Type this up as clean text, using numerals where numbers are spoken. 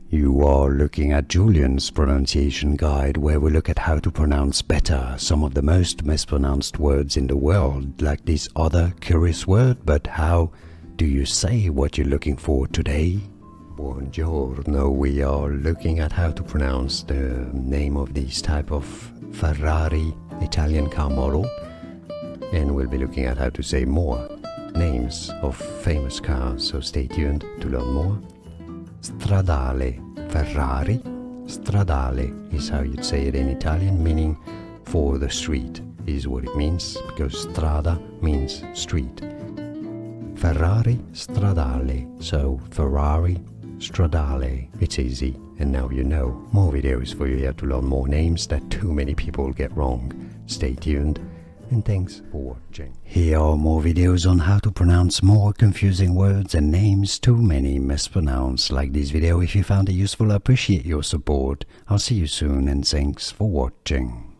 You are looking at Julian's pronunciation guide, where we look at how to pronounce better some of the most mispronounced words in the world, like this other curious word. But how do you say what you're looking for today? Buongiorno, we are looking at how to pronounce the name of this type of Ferrari Italian car model, and we'll be looking at how to say more names of famous cars, so stay tuned to learn more. Stradale, Ferrari Stradale is how you'd say it in Italian, meaning for the street is what it means, because strada means street. Ferrari Stradale, so Ferrari Stradale. It's easy, and now you know. More videos for you here to learn more names that too many people get wrong. Stay tuned, and thanks for watching. Here are more videos on how to pronounce more confusing words and names too many mispronounced. Like this video if you found it useful. I appreciate your support. I'll see you soon, and thanks for watching.